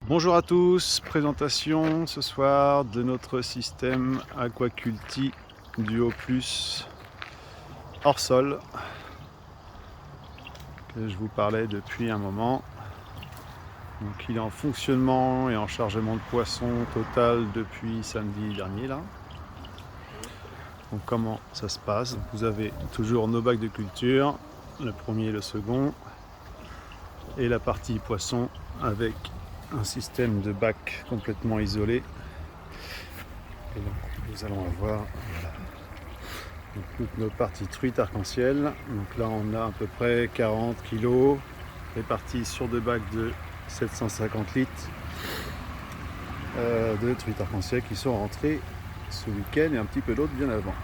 Bonjour à tous, présentation ce soir de notre système Aquaculti Duo Plus hors sol que je vous parlais depuis un moment. Donc il est en fonctionnement et en chargement de poissons total depuis samedi dernier là. Donc comment ça se passe? Vous avez toujours nos bacs de culture, le premier et le second, et la partie poisson avec un système de bac complètement isolé. Et donc nous allons avoir donc, toutes nos parties truites arc-en-ciel. Donc là on a à peu près 40 kg répartis sur deux bacs de 750 litres de truites arc-en-ciel qui sont rentrées ce week-end et un petit peu d'autres bien avant.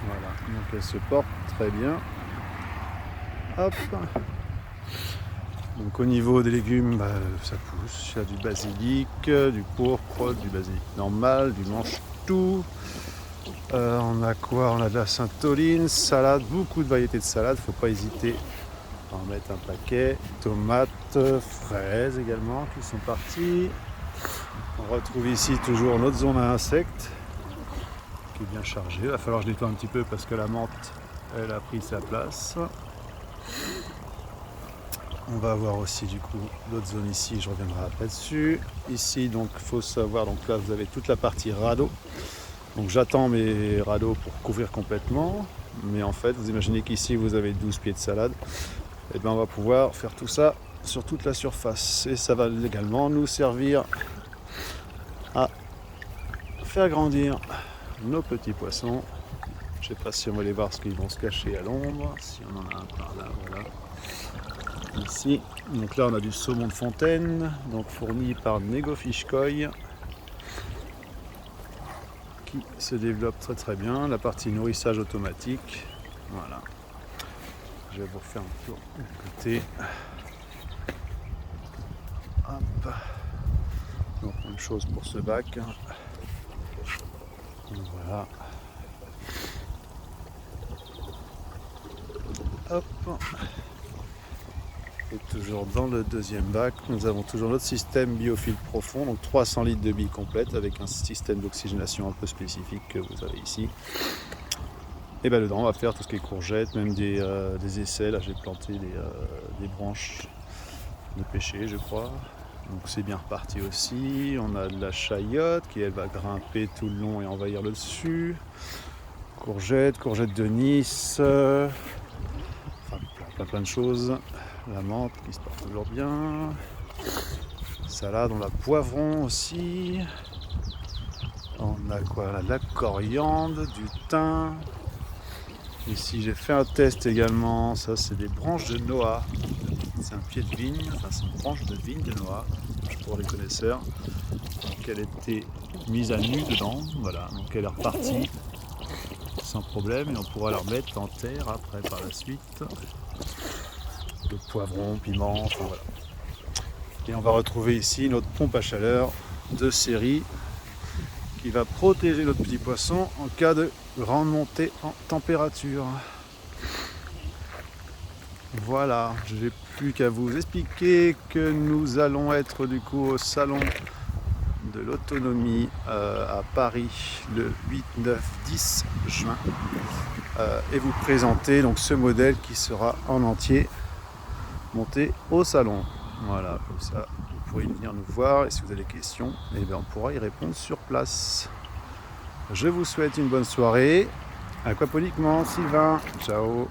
Voilà, donc elles se portent très bien. Hop. Donc au niveau des légumes, ça pousse. Il y a du basilic, du pourpre, du basilic normal, du mange-tout. On a quoi? On a de la saintoline, salade, beaucoup de variétés de salade, faut pas hésiter à en mettre un paquet. Tomates, fraises également qui sont parties. On retrouve ici toujours notre zone à insectes qui est bien chargée. Il va falloir que je nettoie un petit peu parce que la menthe elle a pris sa place. On va avoir aussi du coup d'autres zones ici, je reviendrai après dessus. Ici donc il faut savoir, donc là vous avez toute la partie radeau. Donc j'attends mes radeaux pour couvrir complètement. Mais en fait vous imaginez qu'ici vous avez 12 pieds de salade. Et bien on va pouvoir faire tout ça sur toute la surface. Et ça va également nous servir à faire grandir nos petits poissons. Je ne sais pas si on va les voir parce qu'ils vont se cacher à l'ombre. Si on en a un par là, voilà. Ici, donc là on a du saumon de fontaine, donc fourni par Nego Fish Koi, qui se développe très très bien. La partie nourrissage automatique, voilà. Je vais vous refaire un tour du côté. Hop. Donc même chose pour ce bac. Voilà. Hop. Et toujours dans le deuxième bac, nous avons toujours notre système biofil profond, donc 300 litres de billes complète avec un système d'oxygénation un peu spécifique que vous avez ici. Et bien dedans, on va faire tout ce qui est courgettes, même des essais. Là, j'ai planté des branches de pêcher, je crois. Donc c'est bien reparti aussi. On a de la chayotte qui elle va grimper tout le long et envahir le dessus. Courgettes de Nice. Enfin plein de choses. La menthe qui se porte toujours bien. Salade, on a poivron aussi. On a quoi là? De la coriandre, du thym. Ici j'ai fait un test également. Ça c'est des branches de noix. C'est un pied de vigne, enfin c'est une branche de vigne de noix, pour les connaisseurs. Donc elle était mise à nu dedans. Voilà, donc elle est repartie sans problème et on pourra la remettre en terre après par la suite. Le poivron, piment, enfin voilà. Et on va retrouver ici notre pompe à chaleur de série qui va protéger notre petit poisson en cas de grande montée en température. Voilà, je n'ai plus qu'à vous expliquer que nous allons être du coup au salon de l'autonomie à Paris le 8, 9, 10 juin et vous présenter donc ce modèle qui sera en entier monté au salon. Voilà, comme ça vous pourrez venir nous voir et si vous avez des questions, eh bien, on pourra y répondre sur place. Je vous souhaite une bonne soirée. Aquaponiquement, Sylvain. Ciao.